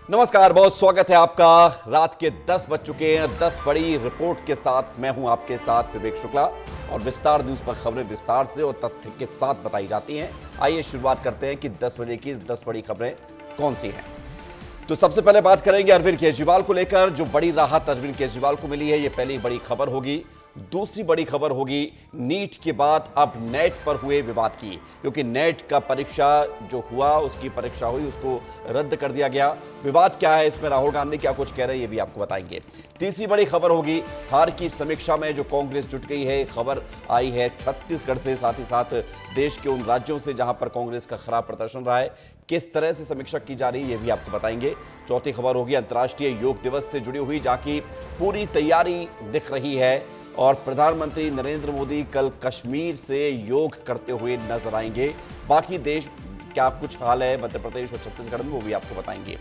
नमस्कार, बहुत स्वागत है आपका। रात के 10 बज चुके हैं। 10 बड़ी रिपोर्ट के साथ मैं हूं आपके साथ विवेक शुक्ला और विस्तार न्यूज पर खबरें विस्तार से और तथ्य के साथ बताई जाती हैं। आइए शुरुआत करते हैं कि 10 बजे की 10 बड़ी खबरें कौन सी हैं। तो सबसे पहले बात करेंगे अरविंद केजरीवाल को लेकर। जो बड़ी राहत अरविंद केजरीवाल को मिली है, ये पहली बड़ी खबर होगी। दूसरी बड़ी खबर होगी नीट के बाद अब नेट पर हुए विवाद की, क्योंकि नेट का परीक्षा जो हुआ, उसकी परीक्षा हुई, उसको रद्द कर दिया गया। विवाद क्या है इसमें, राहुल गांधी क्या कुछ कह रहे हैं, ये भी आपको बताएंगे। तीसरी बड़ी खबर होगी हार की समीक्षा में जो कांग्रेस जुट गई है। खबर आई है छत्तीसगढ़ से, साथ ही साथ देश के उन राज्यों से जहां पर कांग्रेस का खराब प्रदर्शन रहा है, किस तरह से समीक्षा की जा रही है, ये भी आपको बताएंगे। चौथी खबर होगी अंतर्राष्ट्रीय योग दिवस से जुड़ी हुई, जहां की पूरी तैयारी दिख रही है और प्रधानमंत्री नरेंद्र मोदी कल कश्मीर से योग करते हुए नजर आएंगे। बाकी देश क्या कुछ हाल है मध्य प्रदेश और छत्तीसगढ़ में, वो भी आपको बताएंगे।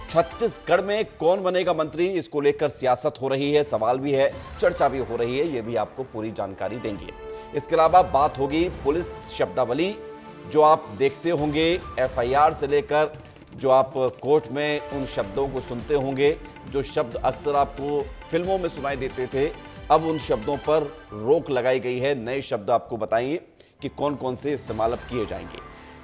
छत्तीसगढ़ में कौन बनेगा मंत्री, इसको लेकर सियासत हो रही है, सवाल भी है, चर्चा भी हो रही है, ये भी आपको पूरी जानकारी देंगे। इसके अलावा बात होगी पुलिस शब्दावली, जो आप देखते होंगे एफआईआर से लेकर जो आप कोर्ट में उन शब्दों को सुनते होंगे, जो शब्द अक्सर आपको फिल्मों में सुनाई देते थे, अब उन शब्दों पर रोक लगाई गई है। नए शब्द आपको बताएंगे कि कौन कौन से इस्तेमाल अब किए जाएंगे।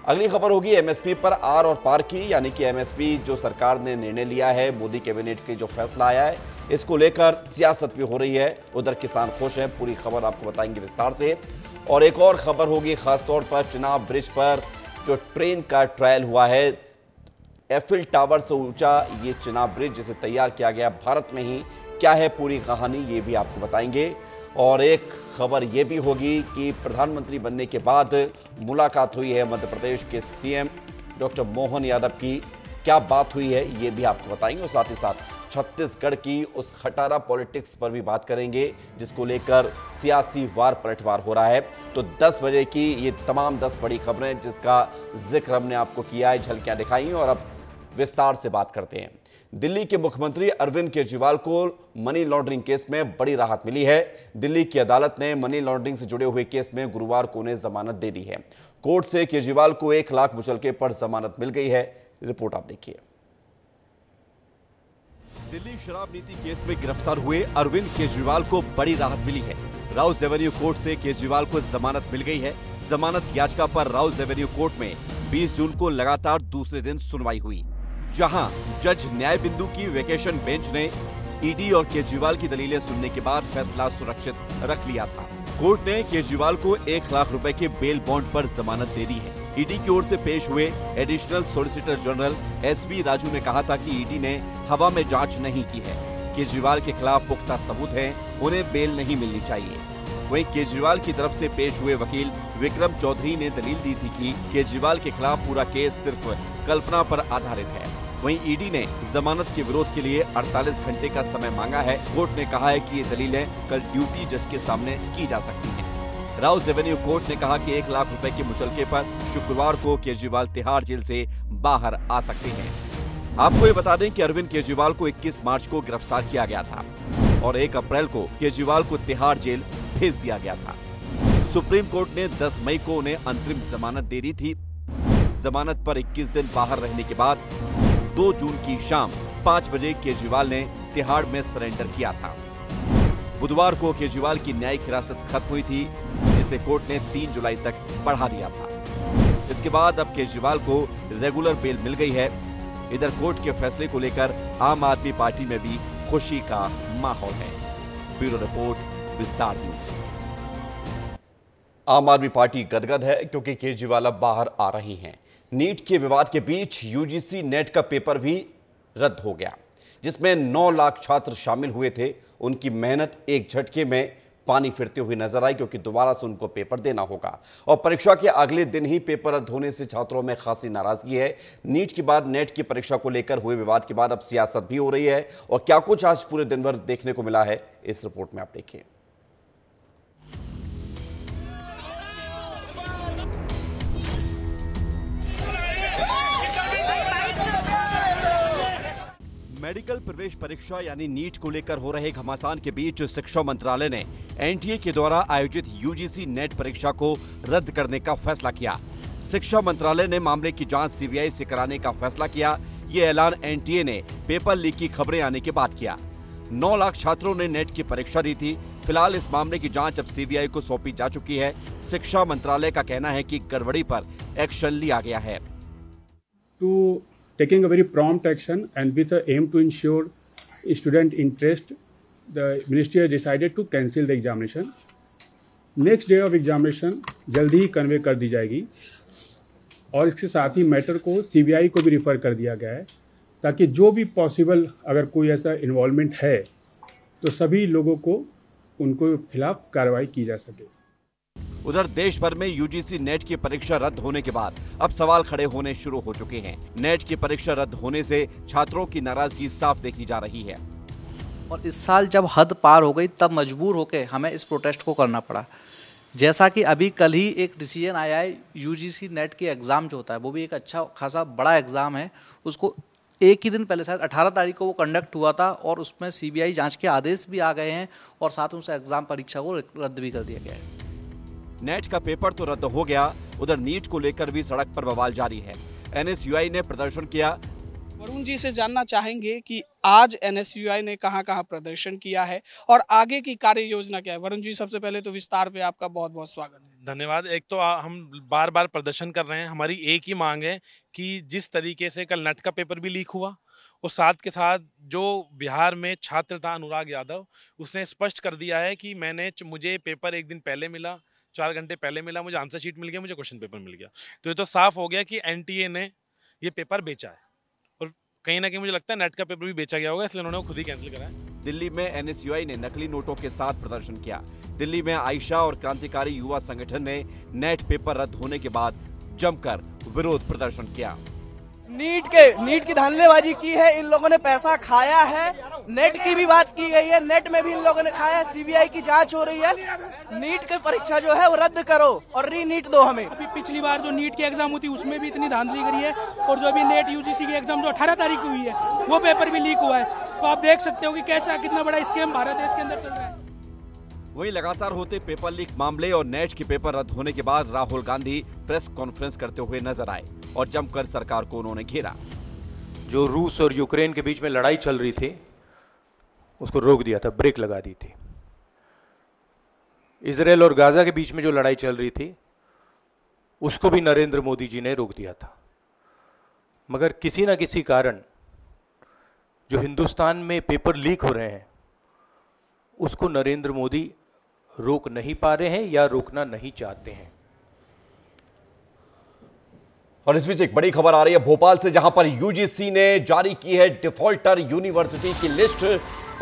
अगली खबर होगी एमएसपी पर आर और पार की, यानी कि एमएसपी जो सरकार ने निर्णय लिया है, मोदी कैबिनेट के जो फैसला आया है, इसको लेकर सियासत भी हो रही है। उधर किसान खुश हैं, पूरी खबर आपको बताएंगे विस्तार से। और एक और खबर होगी खासतौर पर चुनाव ब्रिज पर जो ट्रेन का ट्रायल हुआ है, एफिल टावर से ऊंचा ये चुनाव ब्रिज जिसे तैयार किया गया भारत में ही, क्या है पूरी कहानी, ये भी आपको बताएंगे। और एक खबर ये भी होगी कि प्रधानमंत्री बनने के बाद मुलाकात हुई है मध्य प्रदेश के सीएम डॉक्टर मोहन यादव की, क्या बात हुई है, ये भी आपको बताएंगे। और साथ ही साथ छत्तीसगढ़ की उस खटारा पॉलिटिक्स पर भी बात करेंगे, जिसको लेकर सियासी वार पलटवार हो रहा है। तो 10 बजे की ये तमाम 10 बड़ी खबरें जिसका जिक्र हमने आपको किया है, झलकियां दिखाई, और अब विस्तार से बात करते हैं। दिल्ली के मुख्यमंत्री अरविंद केजरीवाल को मनी लॉन्ड्रिंग केस में बड़ी राहत मिली है। दिल्ली की अदालत ने मनी लॉन्ड्रिंग से जुड़े हुए केस में गुरुवार को उन्हें जमानत दे दी है। कोर्ट से केजरीवाल को 1 लाख मुचलके पर जमानत मिल गई है। रिपोर्ट आप देखिए। दिल्ली शराब नीति केस में गिरफ्तार हुए अरविंद केजरीवाल को बड़ी राहत मिली है। राउज एवेन्यू कोर्ट से केजरीवाल को जमानत मिल गई है। जमानत याचिका पर राउज एवेन्यू कोर्ट में 20 जून को लगातार दूसरे दिन सुनवाई हुई, जहां जज न्याय बिंदु की वेकेशन बेंच ने ईडी और केजरीवाल की दलीलें सुनने के बाद फैसला सुरक्षित रख लिया था। कोर्ट ने केजरीवाल को 1 लाख रुपए के बेल बॉन्ड पर जमानत दे दी है। ईडी की ओर से पेश हुए additional solicitor general S V Raju ने कहा था कि ईडी ने हवा में जांच नहीं की है। केजरीवाल के खिलाफ पुख्ता सबूत हैं, उन्हें बेल नहीं मिलनी चाहिए। वहीं केजरीवाल की तरफ से पेश हुए वकील विक्रम चौधरी ने दलील दी थी कि केजरीवाल के खिलाफ पूरा केस सिर्फ कल्पना पर आधारित है। वहीं ईडी ने जमानत के विरोध के लिए 48 घंटे का समय मांगा है। कोर्ट ने कहा है कि ये दलीलें कल ड्यूटी जज के सामने की जा सकती हैं। राउज एवेन्यू कोर्ट ने कहा कि 1 लाख रुपए के मुचलके पर शुक्रवार को केजरीवाल तिहाड़ जेल से बाहर आ सकते हैं। आपको ये बता दें कि अरविंद केजरीवाल को 21 मार्च को गिरफ्तार किया गया था और 1 अप्रैल को केजरीवाल को तिहाड़ जेल भेज दिया गया था। सुप्रीम कोर्ट ने 10 मई को उन्हें अंतरिम जमानत दे दी थी। जमानत पर 21 दिन बाहर रहने के बाद 2 जून की शाम 5 बजे केजरीवाल ने तिहाड़ में सरेंडर किया था। बुधवार को केजरीवाल की न्यायिक हिरासत खत्म हुई थी, जिसे कोर्ट ने 3 जुलाई तक बढ़ा दिया था। इसके बाद अब केजरीवाल को रेगुलर बेल मिल गई है। इधर कोर्ट के फैसले को लेकर आम आदमी पार्टी में भी खुशी का माहौल है। ब्यूरो रिपोर्ट, विस्तार न्यूज। आम आदमी पार्टी गदगद है क्योंकि केजरीवाल अब बाहर आ रही हैं। नीट के विवाद के बीच यूजीसी नेट का पेपर भी रद्द हो गया, जिसमें 9 लाख छात्र शामिल हुए थे। उनकी मेहनत एक झटके में पानी फिरते हुए नजर आई, क्योंकि दोबारा से उनको पेपर देना होगा और परीक्षा के अगले दिन ही पेपर रद्द होने से छात्रों में खासी नाराजगी है। नीट के बाद नेट की परीक्षा को लेकर हुए विवाद के बाद अब सियासत भी हो रही है और क्या कुछ आज पूरे दिन भर देखने को मिला है, इस रिपोर्ट में आप देखिए। मेडिकल प्रवेश परीक्षा यानी नीट को लेकर हो रहे घमासान के बीच शिक्षा मंत्रालय ने एनटीए के द्वारा आयोजित यूजीसी नेट परीक्षा को रद्द करने का फैसला किया। शिक्षा मंत्रालय ने मामले की जांच सीबीआई से कराने का फैसला किया। ये ऐलान एनटीए ने पेपर लीक की खबरें आने के बाद किया। 9 लाख छात्रों ने नेट की परीक्षा दी थी। फिलहाल इस मामले की जांच अब सीबीआई को सौंपी जा चुकी है। शिक्षा मंत्रालय का कहना है कि गड़बड़ी पर एक्शन लिया गया है। To taking a very prompt action and with the aim to ensure student interest, the ministry has decided to cancel the examination. Next day of examination जल्दी ही कन्वे कर दी जाएगी और इसके साथ ही मैटर को सीबीआई को भी रिफ़र कर दिया गया है ताकि जो भी पॉसिबल अगर कोई ऐसा इन्वॉल्वमेंट है तो सभी लोगों को उनको खिलाफ कार्रवाई की जा सके। उधर देश भर में यूजीसी नेट की परीक्षा रद्द होने के बाद अब सवाल खड़े होने शुरू हो चुके हैं। नेट की परीक्षा रद्द होने से छात्रों की नाराजगी साफ देखी जा रही है। और इस साल जब हद पार हो गई तब मजबूर होकर हमें इस प्रोटेस्ट को करना पड़ा। जैसा कि अभी कल ही एक डिसीजन आया है, यूजीसी नेट की एग्ज़ाम जो होता है वो भी एक अच्छा खासा बड़ा एग्ज़ाम है, उसको एक ही दिन पहले शायद 18 तारीख को वो कंडक्ट हुआ था और उसमें सीबीआई जांच के आदेश भी आ गए हैं और साथ में उस एग्ज़ाम परीक्षा को रद्द भी कर दिया गया है। नेट का पेपर तो रद्द हो गया, उधर नीट को लेकर भी सड़क पर बवाल जारी है। एनएसयूआई ने प्रदर्शन किया। वरुण जी से जानना चाहेंगे कि आज एनएसयूआई ने कहां-कहां प्रदर्शन किया है और आगे की कार्य योजना क्या है। वरुण जी, सबसे पहले तो विस्तार पे आपका बहुत-बहुत स्वागत है। धन्यवाद। एक तो हम बार-बार प्रदर्शन कर रहे हैं। हमारी एक ही मांग है कि जिस तरीके से कल नेट का पेपर भी लीक हुआ और साथ के साथ जो बिहार में छात्र था अनुराग यादव, उसने स्पष्ट कर दिया है कि मुझे पेपर एक दिन पहले मिला, 4 घंटे पहले मिला, मुझे आंसर शीट मिल गया, मुझे क्वेश्चन पेपर मिल गया। तो ये तो साफ हो गया कि एनटीए ने ये पेपर बेचा है और कहीं ना कहीं मुझे लगता है नेट का पेपर भी बेचा गया होगा, इसलिए उन्होंने खुद ही कैंसिल करा है। दिल्ली में एनएसयूआई ने नकली नोटों के साथ प्रदर्शन किया। दिल्ली में आयशा और क्रांतिकारी युवा संगठन ने नेट पेपर रद्द होने के बाद जमकर विरोध प्रदर्शन किया। नीट की धांधलेबाजी की है, इन लोगों ने पैसा खाया है। नेट की भी बात की गई है, नेट में भी इन लोगों ने खाया है। सीबीआई की जांच हो रही है। नीट की परीक्षा जो है वो रद्द करो और री नीट दो हमें। अभी पिछली बार जो नीट की एग्जाम हुई थी उसमें भी इतनी धांधली करी है और जो अभी नेट यूजीसी की एग्जाम जो 18 तारीख को हुई है वो पेपर भी लीक हुआ है। तो आप देख सकते हो कि कैसा कितना बड़ा स्कैम भारत देश के अंदर चल रहा है। वहीं लगातार होते पेपर लीक मामले और नेट के पेपर रद्द होने के बाद राहुल गांधी प्रेस कॉन्फ्रेंस करते हुए नजर आए और जमकर सरकार को उन्होंने घेरा। जो रूस और यूक्रेन के बीच में लड़ाई चल रही थी उसको रोक दिया था, ब्रेक लगा दी थी। इजराइल और गाजा के बीच में जो लड़ाई चल रही थी उसको भी नरेंद्र मोदी जी ने रोक दिया था। मगर किसी ना किसी कारण जो हिंदुस्तान में पेपर लीक हो रहे हैं उसको नरेंद्र मोदी रोक नहीं पा रहे हैं या रोकना नहीं चाहते हैं। और इस बीच एक बड़ी खबर आ रही है भोपाल से, जहां पर यूजीसी ने जारी की है डिफॉल्टर यूनिवर्सिटी की लिस्ट।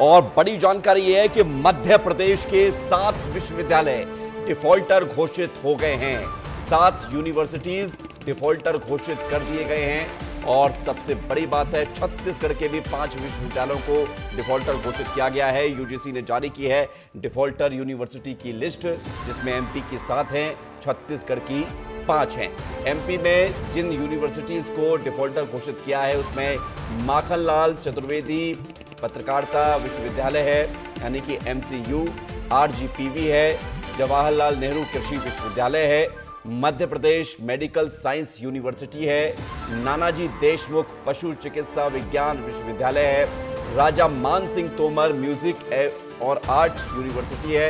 और बड़ी जानकारी यह है कि मध्य प्रदेश के 7 विश्वविद्यालय डिफॉल्टर घोषित हो गए हैं। 7 यूनिवर्सिटीज डिफॉल्टर घोषित कर दिए गए हैं। और सबसे बड़ी बात है, छत्तीसगढ़ के भी 5 विश्वविद्यालयों को डिफॉल्टर घोषित किया गया है। यूजीसी ने जारी की है डिफॉल्टर यूनिवर्सिटी की लिस्ट, जिसमें एमपी की 7 हैं, छत्तीसगढ़ की 5 हैं। एमपी में जिन यूनिवर्सिटीज को डिफॉल्टर घोषित किया है उसमें माखनलाल चतुर्वेदी पत्रकारिता विश्वविद्यालय है, यानी कि एमसीयू, आरजीपीवी है, जवाहरलाल नेहरू कृषि विश्वविद्यालय है, Madhya Pradesh medical science university है, नानाजी देशमुख पशु चिकित्सा विज्ञान विश्वविद्यालय है, राजा मान सिंह तोमर म्यूजिक और आर्ट यूनिवर्सिटी है,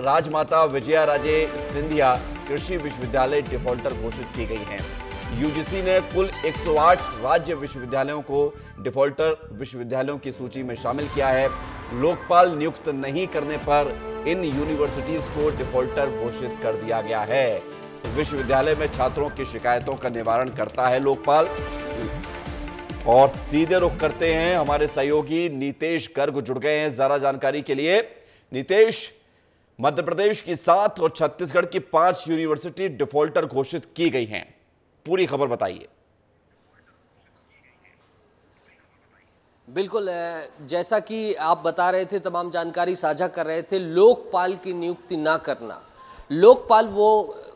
राजमाता विजया राजे सिंधिया कृषि विश्वविद्यालय डिफॉल्टर घोषित की गई हैं। यूजीसी ने कुल 108 राज्य विश्वविद्यालयों को डिफॉल्टर विश्वविद्यालयों की सूची में शामिल किया है। लोकपाल नियुक्त नहीं करने पर इन यूनिवर्सिटीज को डिफॉल्टर घोषित कर दिया गया है। विश्वविद्यालय में छात्रों की शिकायतों का निवारण करता है लोकपाल। और सीधे रुख करते हैं, हमारे सहयोगी नीतेश गर्ग जुड़ गए हैं जरा जानकारी के लिए। नीतेश, मध्य प्रदेश की 7 और छत्तीसगढ़ की 5 यूनिवर्सिटी डिफॉल्टर घोषित की गई हैं, पूरी खबर बताइए। बिल्कुल, जैसा कि आप बता रहे थे, तमाम जानकारी साझा कर रहे थे, लोकपाल की नियुक्ति ना करना। लोकपाल वो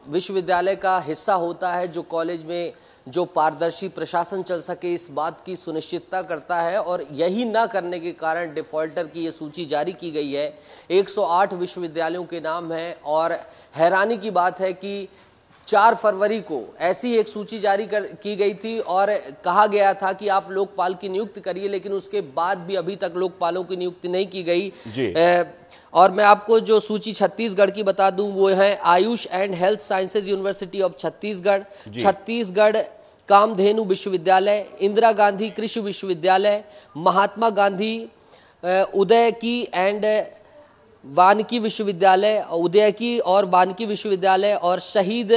विश्वविद्यालय का हिस्सा होता है जो कॉलेज में जो पारदर्शी प्रशासन चल सके इस बात की सुनिश्चितता करता है, और यही ना करने के कारण डिफॉल्टर की ये सूची जारी की गई है। 108 विश्वविद्यालयों के नाम हैं और हैरानी की बात है कि 4 फरवरी को ऐसी एक सूची जारी की गई थी और कहा गया था कि आप लोकपाल की नियुक्ति करिए, लेकिन उसके बाद भी अभी तक लोकपालों की नियुक्ति नहीं की गई जी। और मैं आपको जो सूची छत्तीसगढ़ की बता दूं, वो है Ayush and health sciences university of Chhattisgarh, Chhattisgarh Kamdhenu Vishwavidyalaya, Indira Gandhi कृषि विश्वविद्यालय, महात्मा गांधी उदयकी एंड वानिकी विश्वविद्यालय, उदयकी और वानिकी विश्वविद्यालय और शहीद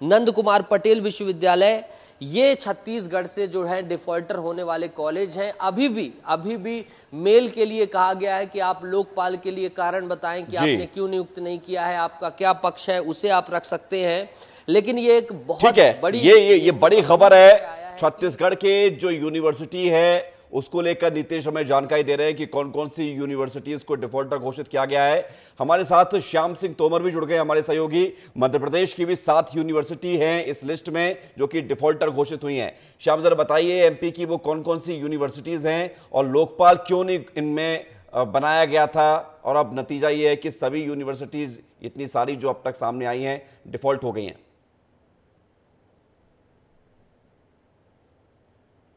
नंद कुमार पटेल विश्वविद्यालय, ये छत्तीसगढ़ से जो है डिफॉल्टर होने वाले कॉलेज हैं। अभी भी मेल के लिए कहा गया है कि आप लोकपाल के लिए कारण बताएं कि आपने क्यों नियुक्त नहीं किया है, आपका क्या पक्ष है, उसे आप रख सकते हैं। लेकिन ये एक बहुत बड़ी ये बड़ी खबर है। छत्तीसगढ़ के जो यूनिवर्सिटी है उसको लेकर नीतीश हमें जानकारी दे रहे हैं कि कौन कौन सी यूनिवर्सिटीज को डिफॉल्टर घोषित किया गया है। हमारे साथ श्याम सिंह तोमर भी जुड़ गए, हमारे सहयोगी। मध्य प्रदेश की भी 7 यूनिवर्सिटी हैं इस लिस्ट में जो कि डिफॉल्टर घोषित हुई हैं। श्याम जरा बताइए, एमपी की वो कौन कौन सी यूनिवर्सिटीज हैं और लोकपाल क्यों नहीं इनमें बनाया गया था, और अब नतीजा ये है कि सभी यूनिवर्सिटीज इतनी सारी जो अब तक सामने आई हैं डिफॉल्ट हो गई हैं।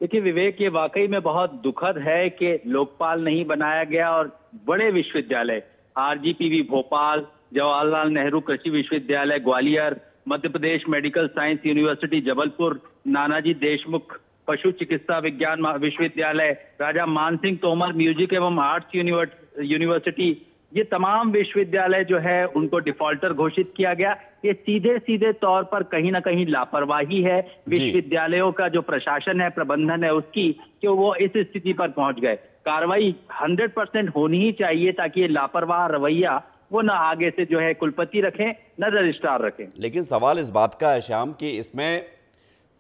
देखिए विवेक, ये वाकई में बहुत दुखद है कि लोकपाल नहीं बनाया गया और बड़े विश्वविद्यालय आरजीपीवी भोपाल, जवाहरलाल नेहरू कृषि विश्वविद्यालय Gwalior, Madhya Pradesh medical science university Jabalpur, Nanaji Deshmukh पशु चिकित्सा विज्ञान विश्वविद्यालय, राजा मानसिंह तोमर म्यूजिक एवं आर्ट्स यूनिवर्सिटी, ये तमाम विश्वविद्यालय जो है उनको डिफॉल्टर घोषित किया गया। ये सीधे तौर पर कहीं ना कहीं लापरवाही है विश्वविद्यालयों का, जो प्रशासन है, प्रबंधन है उसकी, कि वो इस स्थिति पर पहुंच गए। कार्रवाई 100% होनी ही चाहिए ताकि ये लापरवाह रवैया वो न आगे से जो है कुलपति रखें न रजिस्ट्रार रखें। लेकिन सवाल इस बात का है श्याम कि इसमें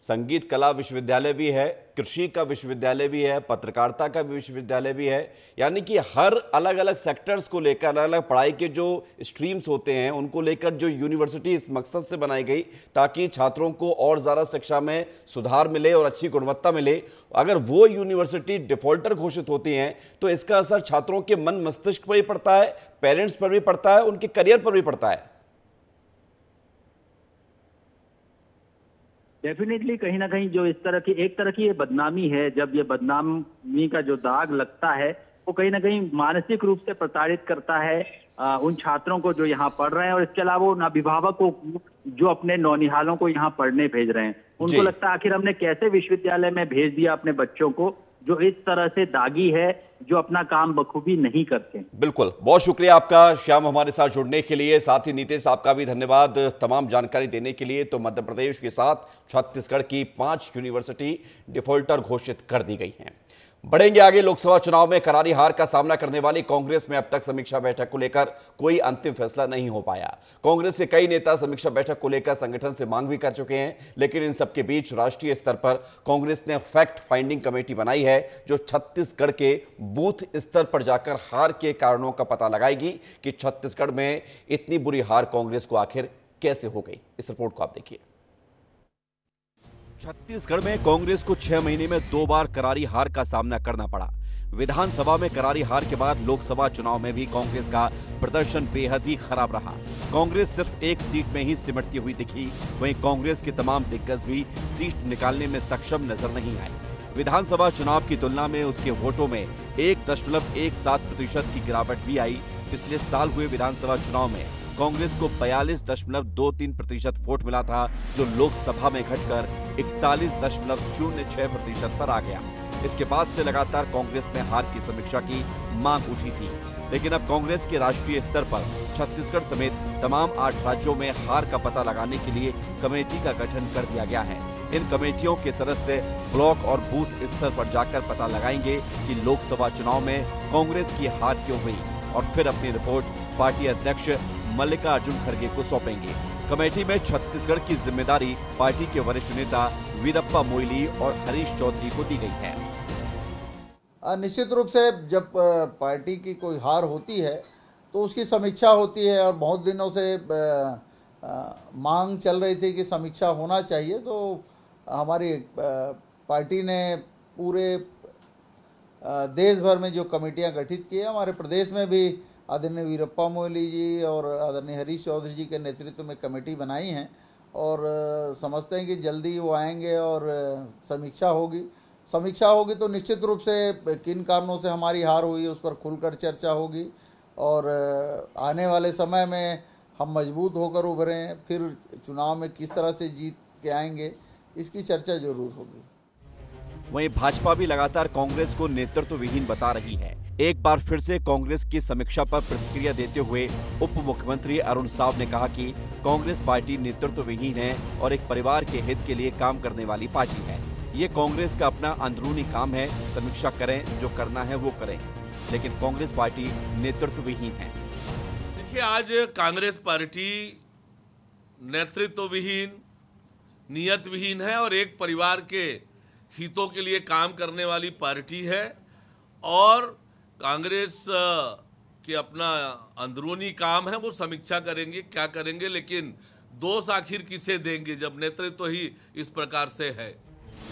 संगीत कला विश्वविद्यालय भी है, कृषि का विश्वविद्यालय भी है, पत्रकारिता का विश्वविद्यालय भी है, यानी कि हर अलग अलग सेक्टर्स को लेकर, अलग अलग पढ़ाई के जो स्ट्रीम्स होते हैं उनको लेकर जो यूनिवर्सिटी इस मकसद से बनाई गई ताकि छात्रों को और ज़्यादा शिक्षा में सुधार मिले और अच्छी गुणवत्ता मिले। अगर वो यूनिवर्सिटी डिफॉल्टर घोषित होती हैं तो इसका असर छात्रों के मन मस्तिष्क पर भी पड़ता है, पेरेंट्स पर भी पड़ता है, उनके करियर पर भी पड़ता है। डेफिनेटली कहीं ना कहीं जो एक तरह की ये बदनामी है, जब ये बदनामी का जो दाग लगता है वो कहीं ना कहीं मानसिक रूप से प्रताड़ित करता है उन छात्रों को जो यहाँ पढ़ रहे हैं, और इसके अलावा उन अभिभावकों को जो अपने नौनिहालों को यहाँ पढ़ने भेज रहे हैं। उनको लगता है आखिर हमने कैसे विश्वविद्यालय में भेज दिया अपने बच्चों को जो इस तरह से दागी है, जो अपना काम बखूबी नहीं करते। बिल्कुल, बहुत शुक्रिया आपका श्याम हमारे साथ जुड़ने के लिए। साथ ही नीतीश आपका भी धन्यवाद तमाम जानकारी देने के लिए। तो मध्य प्रदेश के साथ छत्तीसगढ़ की 5 यूनिवर्सिटी डिफॉल्टर घोषित कर दी गई हैं। बढ़ेंगे आगे। लोकसभा चुनाव में करारी हार का सामना करने वाली कांग्रेस में अब तक समीक्षा बैठक को लेकर कोई अंतिम फैसला नहीं हो पाया। कांग्रेस के कई नेता समीक्षा बैठक को लेकर संगठन से मांग भी कर चुके हैं, लेकिन इन सबके बीच राष्ट्रीय स्तर पर कांग्रेस ने फैक्ट फाइंडिंग कमेटी बनाई है जो छत्तीसगढ़ के बूथ स्तर पर जाकर हार के कारणों का पता लगाएगी कि छत्तीसगढ़ में इतनी बुरी हार कांग्रेस को आखिर कैसे हो गई। इस रिपोर्ट को आप देखिए। छत्तीसगढ़ में कांग्रेस को 6 महीने में 2 बार करारी हार का सामना करना पड़ा। विधानसभा में करारी हार के बाद लोकसभा चुनाव में भी कांग्रेस का प्रदर्शन बेहद ही खराब रहा। कांग्रेस सिर्फ 1 सीट में ही सिमटती हुई दिखी, वहीं कांग्रेस के तमाम दिग्गज भी सीट निकालने में सक्षम नजर नहीं आए। विधानसभा चुनाव की तुलना में उसके वोटों में 1.17% की गिरावट भी आई। पिछले साल हुए विधानसभा चुनाव में कांग्रेस को 42.23% वोट मिला था, जो लोकसभा में घटकर 41.06% पर आ गया। इसके बाद से लगातार कांग्रेस में हार की समीक्षा की मांग उठी थी, लेकिन अब कांग्रेस के राष्ट्रीय स्तर पर छत्तीसगढ़ समेत तमाम 8 राज्यों में हार का पता लगाने के लिए कमेटी का गठन कर दिया गया है। इन कमेटियों के सदस्य ब्लॉक और बूथ स्तर पर जाकर पता लगाएंगे कि लोकसभा चुनाव में कांग्रेस की हार क्यों हुई और फिर अपनी रिपोर्ट पार्टी अध्यक्ष मल्लिकार्जुन खड़गे को सौंपेंगे। कमेटी में छत्तीसगढ़ की जिम्मेदारी पार्टी के वरिष्ठ नेता वीरप्पा मोइली और हरीश चौधरी को दी गई है। निश्चित रूप से जब पार्टी की कोई हार होती है तो उसकी समीक्षा होती है, और बहुत दिनों से मांग चल रही थी कि समीक्षा होना चाहिए। तो हमारी पार्टी ने पूरे देश भर में जो कमेटियां गठित की है, हमारे प्रदेश में भी आदरणीय वीरप्पा मोइली जी और आदरणीय हरीश चौधरी जी के नेतृत्व में कमेटी बनाई हैं, और समझते हैं कि जल्दी वो आएंगे और समीक्षा होगी तो निश्चित रूप से किन कारणों से हमारी हार हुई उस पर खुलकर चर्चा होगी और आने वाले समय में हम मजबूत होकर उभरें, फिर चुनाव में किस तरह से जीत के आएंगे इसकी चर्चा जरूर होगी। वहीं भाजपा भी लगातार कांग्रेस को नेतृत्व विहीन बता रही है। एक बार फिर से कांग्रेस की समीक्षा पर प्रतिक्रिया देते हुए उप मुख्यमंत्री अरुण साव ने कहा कि कांग्रेस पार्टी नेतृत्व विहीन है और एक परिवार के हित के लिए काम करने वाली पार्टी है। ये कांग्रेस का अपना अंदरूनी काम है, समीक्षा करें, जो करना है वो करें, लेकिन कांग्रेस पार्टी नेतृत्व विहीन है। देखिए, आज कांग्रेस पार्टी नेतृत्व विहीन, नियत विहीन है और एक परिवार के हितों के लिए काम करने वाली पार्टी है और कांग्रेस के अपना अंदरूनी काम है, वो समीक्षा करेंगे, क्या करेंगे, लेकिन दोष आखिर किसे देंगे जब नेतृत्व ही इस प्रकार से है।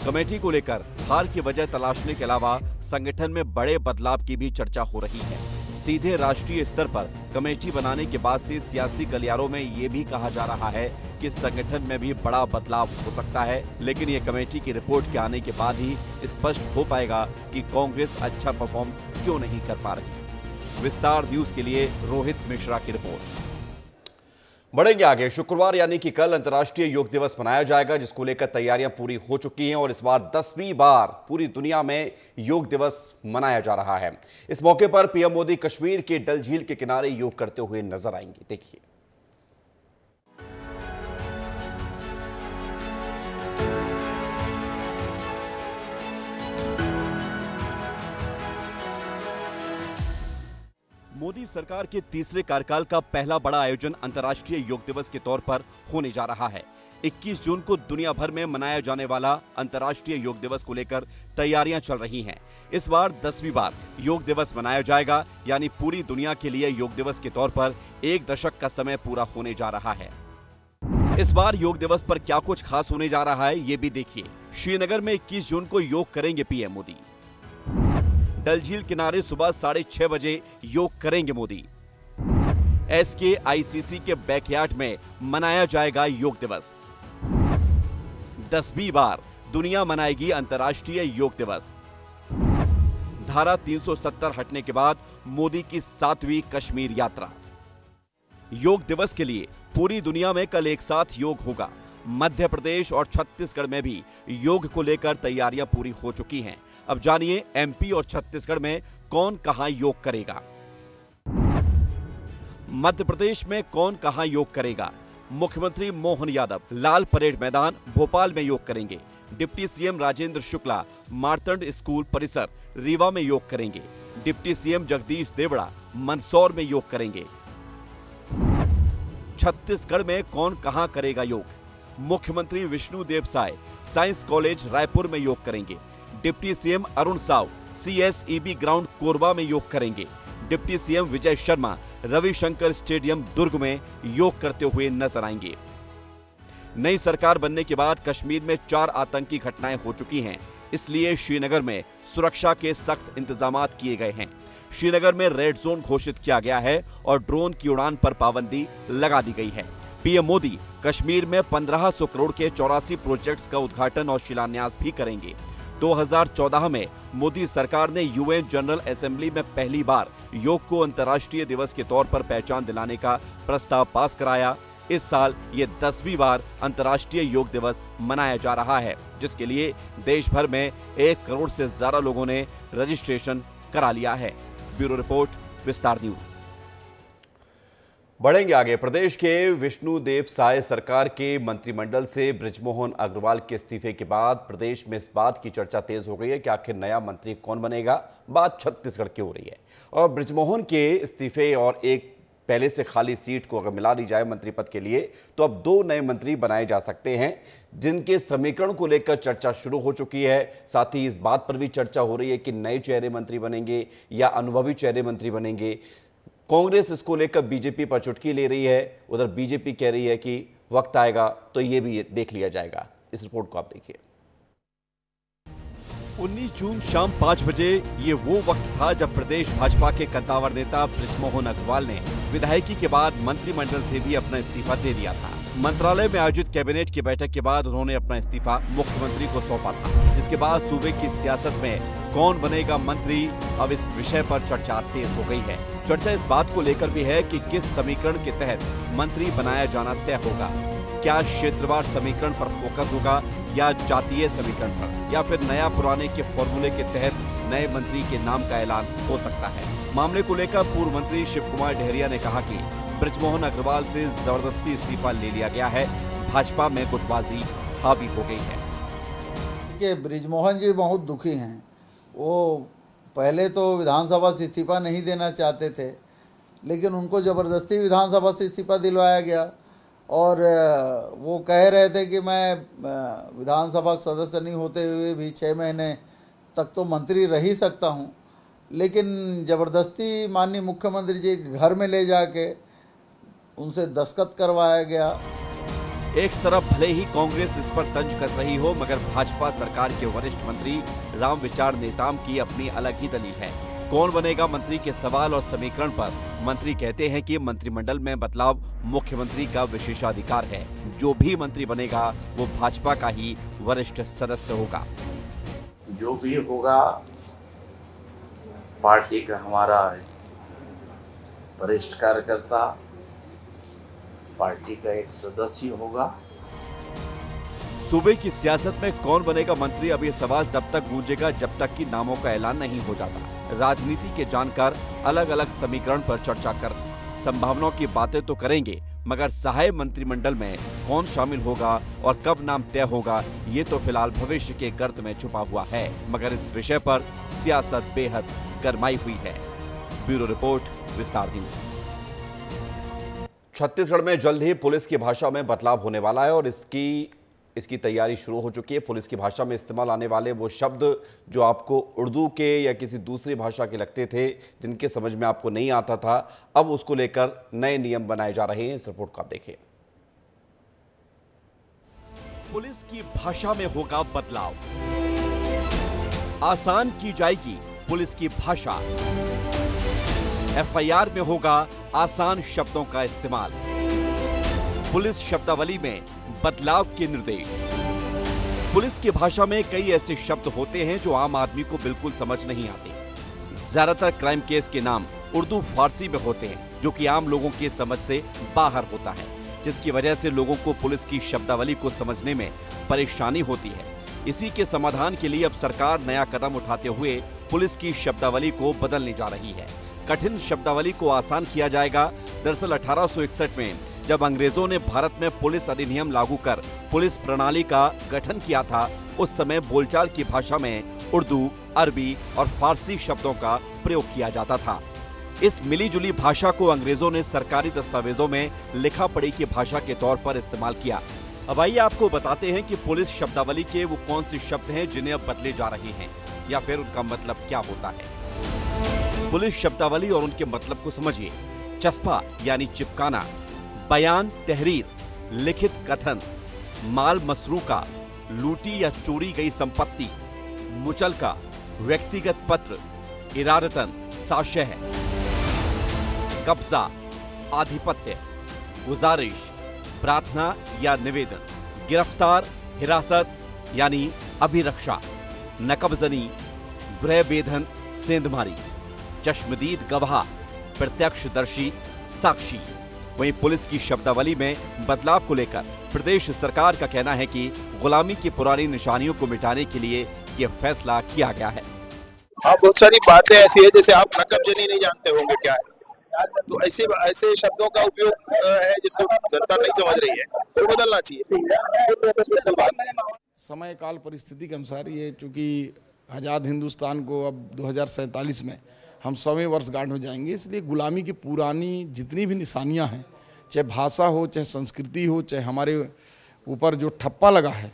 कमेटी को लेकर हार की वजह तलाशने के अलावा संगठन में बड़े बदलाव की भी चर्चा हो रही है। सीधे राष्ट्रीय स्तर पर कमेटी बनाने के बाद से सियासी गलियारों में ये भी कहा जा रहा है कि संगठन में भी बड़ा बदलाव हो सकता है, लेकिन ये कमेटी की रिपोर्ट के आने के बाद ही स्पष्ट हो पाएगा कि कांग्रेस अच्छा परफॉर्म क्यों नहीं कर पा रही। विस्तार न्यूज के लिए रोहित मिश्रा की रिपोर्ट। बढ़ेंगे आगे। शुक्रवार यानी कि कल अंतर्राष्ट्रीय योग दिवस मनाया जाएगा, जिसको लेकर तैयारियां पूरी हो चुकी हैं और इस बार 10वीं बार पूरी दुनिया में योग दिवस मनाया जा रहा है। इस मौके पर पीएम मोदी कश्मीर के डल झील के किनारे योग करते हुए नजर आएंगे। देखिए। मोदी सरकार के तीसरे कार्यकाल का पहला बड़ा आयोजन अंतर्राष्ट्रीय योग दिवस के तौर पर होने जा रहा है। 21 जून को दुनिया भर में मनाया जाने वाला अंतर्राष्ट्रीय योग दिवस को लेकर तैयारियां चल रही हैं। इस बार 10वीं बार योग दिवस मनाया जाएगा, यानी पूरी दुनिया के लिए योग दिवस के तौर पर 1 दशक का समय पूरा होने जा रहा है। इस बार योग दिवस पर क्या कुछ खास होने जा रहा है, ये भी देखिए। श्रीनगर में 21 जून को योग करेंगे पीएम मोदी। डल झील किनारे सुबह 6:30 बजे योग करेंगे मोदी। SKICC के बैकयार्ड में मनाया जाएगा योग दिवस। 10वीं बार दुनिया मनाएगी अंतर्राष्ट्रीय योग दिवस। धारा 370 हटने के बाद मोदी की 7वीं कश्मीर यात्रा। योग दिवस के लिए पूरी दुनिया में कल एक साथ योग होगा। मध्य प्रदेश और छत्तीसगढ़ में भी योग को लेकर तैयारियां पूरी हो चुकी हैं। अब जानिए MP और छत्तीसगढ़ में कौन कहां योग करेगा। मध्य प्रदेश में कौन कहां योग करेगा। मुख्यमंत्री मोहन यादव लाल परेड मैदान भोपाल में योग करेंगे। Deputy CM Rajendra Shukla Martand school परिसर रीवा में योग करेंगे। डिप्टी सीएम जगदीश देवड़ा मंदसौर में योग करेंगे। छत्तीसगढ़ में कौन कहां करेगा योग। मुख्यमंत्री विष्णुदेव साय साइंस कॉलेज रायपुर में योग करेंगे। Deputy CM Arun Sao CSEB ground Korba में योग करेंगे। Deputy CM Vijay Sharma Ravishankar stadium दुर्ग में योग करते हुए नजर आएंगे। नई सरकार बनने के बाद कश्मीर में 4 आतंकी घटनाएं हो चुकी हैं, इसलिए श्रीनगर में सुरक्षा के सख्त इंतजामात किए गए हैं। श्रीनगर में रेड जोन घोषित किया गया है और ड्रोन की उड़ान पर पाबंदी लगा दी गई है। पीएम मोदी कश्मीर में 1500 करोड़ के 84 प्रोजेक्ट्स का उद्घाटन और शिलान्यास भी करेंगे। 2014 में मोदी सरकार ने UN जनरल असेंबली में पहली बार योग को अंतर्राष्ट्रीय दिवस के तौर पर पहचान दिलाने का प्रस्ताव पास कराया। इस साल ये 10वीं बार अंतर्राष्ट्रीय योग दिवस मनाया जा रहा है, जिसके लिए देश भर में 1 करोड़ से ज्यादा लोगों ने रजिस्ट्रेशन करा लिया है। ब्यूरो रिपोर्ट, विस्तार न्यूज। बढ़ेंगे आगे। प्रदेश के विष्णुदेव साय सरकार के मंत्रिमंडल से बृजमोहन अग्रवाल के इस्तीफे के बाद प्रदेश में इस बात की चर्चा तेज हो गई है कि आखिर नया मंत्री कौन बनेगा। बात छत्तीसगढ़ की हो रही है और बृजमोहन के इस्तीफे और एक पहले से खाली सीट को अगर मिला दी जाए मंत्री पद के लिए, तो अब 2 नए मंत्री बनाए जा सकते हैं, जिनके समीकरण को लेकर चर्चा शुरू हो चुकी है। साथ ही इस बात पर भी चर्चा हो रही है कि नए चेहरे मंत्री बनेंगे या अनुभवी चेहरे मंत्री बनेंगे। कांग्रेस इसको लेकर बीजेपी पर चुटकी ले रही है, उधर बीजेपी कह रही है कि वक्त आएगा तो ये भी देख लिया जाएगा। इस रिपोर्ट को आप देखिए। 19 जून शाम 5 बजे ये वो वक्त था जब प्रदेश भाजपा के कद्दावर नेता बृजमोहन अग्रवाल ने विधायकी के बाद मंत्रिमंडल से भी अपना इस्तीफा दे दिया था। मंत्रालय में आयोजित कैबिनेट की बैठक के बाद उन्होंने अपना इस्तीफा मुख्यमंत्री को सौंपा था, जिसके बाद सूबे की सियासत में कौन बनेगा मंत्री, अब इस विषय पर चर्चा तेज हो गई है। चर्चा इस बात को लेकर भी है कि किस समीकरण के तहत मंत्री बनाया जाना तय होगा। क्या क्षेत्रवार समीकरण पर फोकस होगा या जातीय समीकरण पर, या फिर नया पुराने के फॉर्मूले के तहत नए मंत्री के नाम का ऐलान हो सकता है। मामले को लेकर पूर्व मंत्री शिव कुमार डहरिया ने कहा कि बृजमोहन अग्रवाल से जबरदस्ती इस्तीफा ले लिया गया है, भाजपा में गुटबाजी हावी हो गई है। कि बृजमोहन जी बहुत दुखी हैं। वो पहले तो विधानसभा से इस्तीफा नहीं देना चाहते थे, लेकिन उनको ज़बरदस्ती विधानसभा से इस्तीफा दिलवाया गया और वो कह रहे थे कि मैं विधानसभा का सदस्य नहीं होते हुए भी 6 महीने तक तो मंत्री रह ही सकता हूं, लेकिन ज़बरदस्ती माननीय मुख्यमंत्री जी के घर में ले जाके उनसे दस्तखत करवाया गया। एक तरफ भले ही कांग्रेस इस पर तंज कस रही हो, मगर भाजपा सरकार के वरिष्ठ मंत्री रामविचार नेताम की अपनी अलग ही दलील है। कौन बनेगा मंत्री के सवाल और समीकरण पर मंत्री कहते हैं कि मंत्रिमंडल में बदलाव मुख्यमंत्री का विशेषाधिकार है। जो भी मंत्री बनेगा वो भाजपा का ही वरिष्ठ सदस्य होगा। जो भी होगा पार्टी का हमारा वरिष्ठ कार्यकर्ता, पार्टी का एक सदस्य होगा। सूबे की सियासत में कौन बनेगा मंत्री, अब ये सवाल तब तक गूंजेगा जब तक कि नामों का ऐलान नहीं हो जाता। राजनीति के जानकार अलग अलग समीकरण पर चर्चा कर संभावनाओं की बातें तो करेंगे, मगर सहायक मंत्रिमंडल में कौन शामिल होगा और कब नाम तय होगा, ये तो फिलहाल भविष्य के गर्त में छुपा हुआ है। मगर इस विषय पर सियासत बेहद गरमाई हुई है। ब्यूरो रिपोर्ट, विस्तार न्यूज। छत्तीसगढ़ में जल्द ही पुलिस की भाषा में बदलाव होने वाला है और इसकी तैयारी शुरू हो चुकी है। पुलिस की भाषा में इस्तेमाल आने वाले वो शब्द जो आपको उर्दू के या किसी दूसरी भाषा के लगते थे, जिनके समझ में आपको नहीं आता था, अब उसको लेकर नए नियम बनाए जा रहे हैं। इस रिपोर्ट को आप देखिए। पुलिस की भाषा में होगा बदलाव, आसान की जाएगी पुलिस की भाषा। एफआईआर में होगा आसान शब्दों का इस्तेमाल। पुलिस शब्दावली में बदलाव के निर्देश। पुलिस की भाषा में कई ऐसे शब्द होते हैं जो आम आदमी को बिल्कुल समझ नहीं आते। ज्यादातर क्राइम केस के नाम उर्दू फारसी में होते हैं, जो कि आम लोगों की समझ से बाहर होता है, जिसकी वजह से लोगों को पुलिस की शब्दावली को समझने में परेशानी होती है। इसी के समाधान के लिए अब सरकार नया कदम उठाते हुए पुलिस की शब्दावली को बदलने जा रही है। कठिन शब्दावली को आसान किया जाएगा। दरअसल 1861 में जब अंग्रेजों ने भारत में पुलिस अधिनियम लागू कर पुलिस प्रणाली का गठन किया था, उस समय बोलचाल की भाषा में उर्दू, अरबी और फारसी शब्दों का प्रयोग किया जाता था। इस मिलीजुली भाषा को अंग्रेजों ने सरकारी दस्तावेजों में लिखा पढ़ी की भाषा के तौर पर इस्तेमाल किया। अब आइए आपको बताते हैं कि पुलिस शब्दावली के वो कौन से शब्द हैं जिन्हें अब बदले जा रहे हैं, या फिर उनका मतलब क्या होता है। पुलिस शब्दावली और उनके मतलब को समझिए। चस्पा यानी चिपकाना, बयान तहरीर, लिखित कथन, माल मसरूका, लूटी या चोरी गई संपत्ति, मुचलका, व्यक्तिगत पत्र, इरादतन साक्ष्य है, कब्जा, आधिपत्य, गुजारिश, प्रार्थना या निवेदन, गिरफ्तार, हिरासत यानी अभिरक्षा, नकबजनी, गृह वेधन, सेंधमारी, चश्मदीद गवाह, प्रत्यक्षदर्शी, साक्षी। वहीं पुलिस की शब्दावली में बदलाव को लेकर प्रदेश सरकार का कहना है कि गुलामी की पुरानी निशानियों को मिटाने के लिए यह फैसला किया गया है। हाँ, बहुत सारी बातें ऐसी है, जैसे आप नकबजनी नहीं जानते होंगे क्या है, तो ऐसे शब्दों का उपयोग है जिसको जनता नहीं समझ रही है, तो बदलना चाहिए। समय काल परिस्थिति के अनुसार ये, चूंकि आज़ाद हिंदुस्तान को अब 2047 में हम 100वें वर्षगांठ में जाएंगे, इसलिए गुलामी की पुरानी जितनी भी निशानियां हैं, चाहे भाषा हो, चाहे संस्कृति हो, चाहे हमारे ऊपर जो ठप्पा लगा है,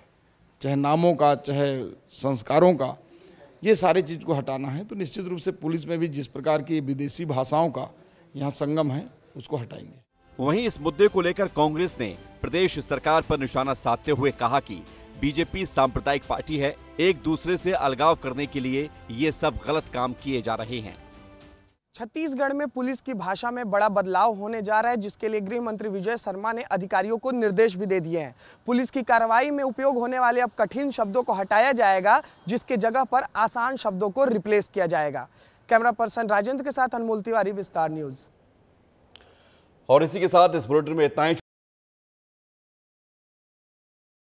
चाहे नामों का, चाहे संस्कारों का, ये सारी चीज़ को हटाना है। तो निश्चित रूप से पुलिस में भी जिस प्रकार की विदेशी भाषाओं का यहाँ संगम है, उसको हटाएंगे। वहीं इस मुद्दे को लेकर कांग्रेस ने प्रदेश सरकार पर निशाना साधते हुए कहा कि बीजेपी सांप्रदायिक पार्टी है, एक दूसरे से अलगाव करने के लिए ये सब गलत काम किए जा रहे हैं। छत्तीसगढ़ में पुलिस की भाषा में बड़ा बदलाव होने जा रहा है, जिसके लिए गृह मंत्री विजय शर्मा ने अधिकारियों को निर्देश भी दे दिए हैं। पुलिस की कार्रवाई में उपयोग होने वाले अब कठिन शब्दों को हटाया जाएगा, जिसके जगह पर आसान शब्दों को रिप्लेस किया जाएगा। कैमरा पर्सन राजेंद्र के साथ अनमोल तिवारी, विस्तार न्यूज। और इसी के साथ इस बुलेटिन में इतना ही।